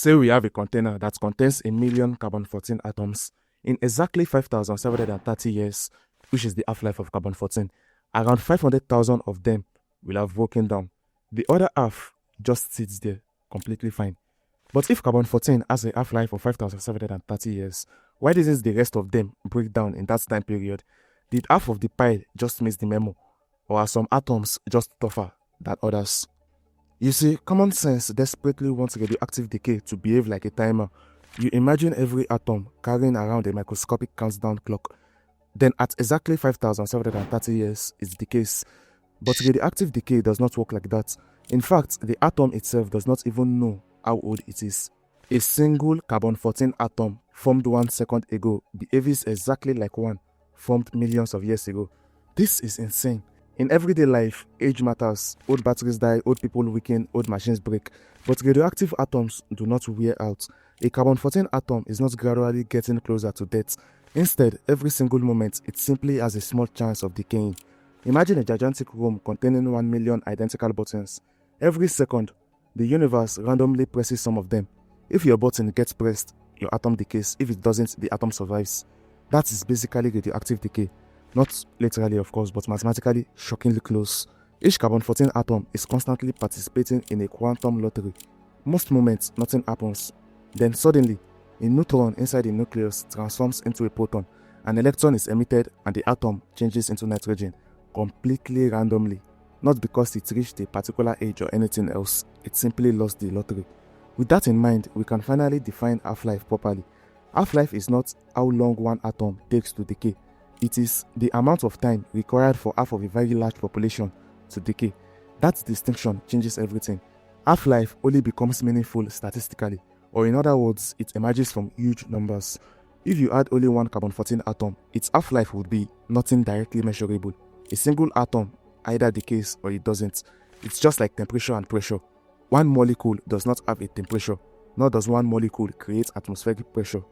Say we have a container that contains a million carbon-14 atoms. In exactly 5,730 years, which is the half-life of carbon-14, around 500,000 of them will have broken down. The other half just sits there, completely fine. But if carbon-14 has a half-life of 5,730 years, why doesn't the rest of them break down in that time period? Did half of the pile just miss the memo? Or are some atoms just tougher than others? You see, common sense desperately wants radioactive decay to behave like a timer. You imagine every atom carrying around a microscopic countdown clock. Then at exactly 5,730 years, it decays. But radioactive decay does not work like that. In fact, the atom itself does not even know how old it is. A single carbon-14 atom formed 1 second ago behaves exactly like one formed millions of years ago. This is insane. In everyday life, age matters. Old batteries die, old people weaken, old machines break. But radioactive atoms do not wear out. A carbon-14 atom is not gradually getting closer to death. Instead, every single moment, it simply has a small chance of decaying. Imagine a gigantic room containing 1 million identical buttons. Every second, the universe randomly presses some of them. If your button gets pressed, your atom decays. If it doesn't, the atom survives. That is basically radioactive decay. Not literally, of course, but mathematically shockingly close. Each carbon-14 atom is constantly participating in a quantum lottery. Most moments, nothing happens. Then suddenly, a neutron inside the nucleus transforms into a proton. An electron is emitted and the atom changes into nitrogen, completely randomly. Not because it reached a particular age or anything else, it simply lost the lottery. With that in mind, we can finally define half-life properly. Half-life is not how long one atom takes to decay. It is the amount of time required for half of a very large population to decay. That distinction changes everything. Half-life only becomes meaningful statistically, or in other words, it emerges from huge numbers. If you add only one carbon-14 atom, its half-life would be nothing directly measurable. A single atom either decays or it doesn't. It's just like temperature and pressure. One molecule does not have a temperature, nor does one molecule create atmospheric pressure.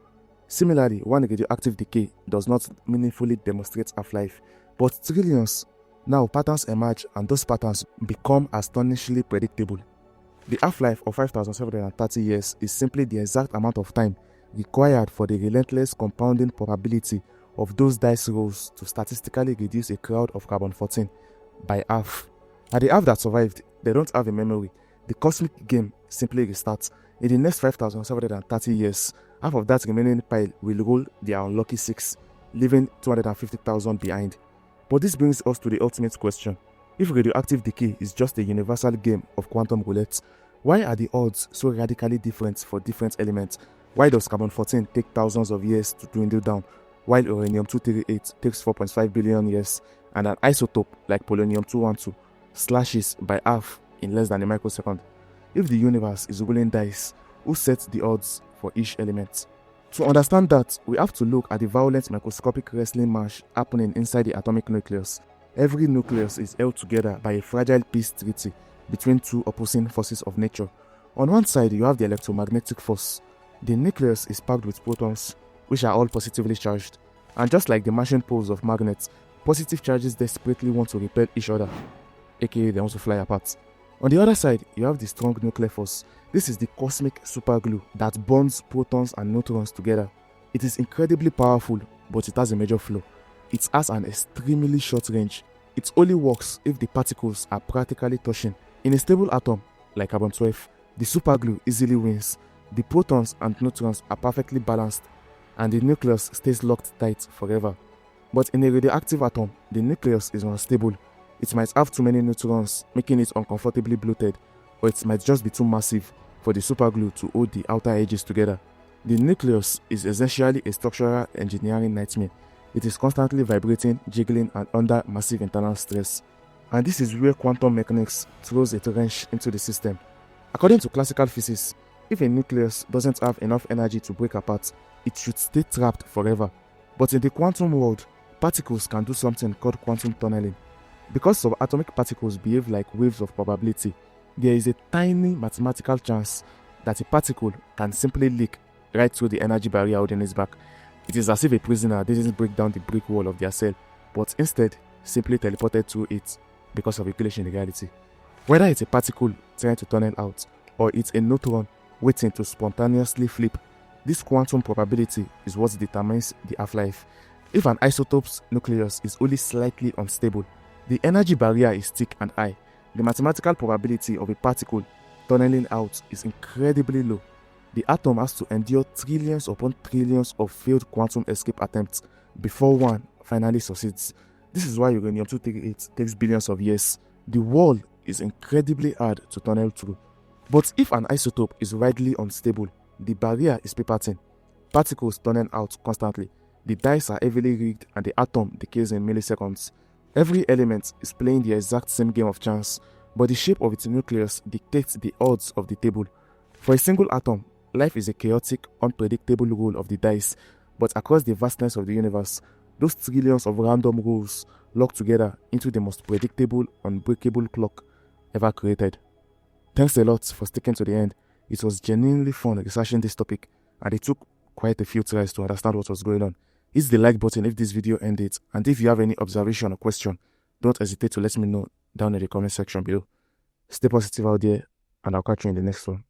Similarly, one radioactive decay does not meaningfully demonstrate half-life, but trillions. Now patterns emerge and those patterns become astonishingly predictable. The half-life of 5,730 years is simply the exact amount of time required for the relentless compounding probability of those dice rolls to statistically reduce a crowd of carbon-14 by half. And the half that survived, they don't have a memory. The cosmic game simply restarts. In the next 5,730 years, half of that remaining pile will roll their unlucky 6, leaving 250,000 behind. But this brings us to the ultimate question. If radioactive decay is just a universal game of quantum roulette, why are the odds so radically different for different elements? Why does carbon-14 take thousands of years to dwindle down, while uranium-238 takes 4.5 billion years, and an isotope like polonium-212 slashes by half in less than a microsecond? If the universe is rolling dice, who sets the odds for each element? To understand that, we have to look at the violent microscopic wrestling match happening inside the atomic nucleus. Every nucleus is held together by a fragile peace treaty between two opposing forces of nature. On one side, you have the electromagnetic force. The nucleus is packed with protons, which are all positively charged. And just like the Martian poles of magnets, positive charges desperately want to repel each other, aka they want to fly apart. On the other side, you have the strong nuclear force. This is the cosmic superglue that bonds protons and neutrons together. It is incredibly powerful, but it has a major flaw. It has an extremely short range. It only works if the particles are practically touching. In a stable atom, like carbon-12, the superglue easily wins. The protons and neutrons are perfectly balanced, and the nucleus stays locked tight forever. But in a radioactive atom, the nucleus is unstable. It might have too many neutrons, making it uncomfortably bloated, or it might just be too massive for the superglue to hold the outer edges together. The nucleus is essentially a structural engineering nightmare. It is constantly vibrating, jiggling, and under massive internal stress. And this is where quantum mechanics throws a wrench into the system. According to classical physics, if a nucleus doesn't have enough energy to break apart, it should stay trapped forever. But in the quantum world, particles can do something called quantum tunneling. Because subatomic particles behave like waves of probability, there is a tiny mathematical chance that a particle can simply leak right through the energy barrier holding its back. It is as if a prisoner didn't break down the brick wall of their cell, but instead simply teleported through it because of a glitch in reality. Whether it's a particle trying to tunnel out, or it's a neutron waiting to spontaneously flip. This quantum probability is what determines the half-life. If an isotope's nucleus is only slightly unstable, the energy barrier is thick and high. The mathematical probability of a particle tunneling out is incredibly low. The atom has to endure trillions upon trillions of failed quantum escape attempts before one finally succeeds. This is why uranium-238 takes billions of years. The wall is incredibly hard to tunnel through. But if an isotope is widely unstable, the barrier is paper thin. Particles tunnel out constantly. The dice are heavily rigged and the atom decays in milliseconds. Every element is playing the exact same game of chance, but the shape of its nucleus dictates the odds of the table. For a single atom, life is a chaotic, unpredictable roll of the dice, but across the vastness of the universe, those trillions of random rolls lock together into the most predictable, unbreakable clock ever created. Thanks a lot for sticking to the end. It was genuinely fun researching this topic, and it took quite a few tries to understand what was going on. Hit the like button if this video ended, and if you have any observation or question, don't hesitate to let me know down in the comment section below. Stay positive out there, and I'll catch you in the next one.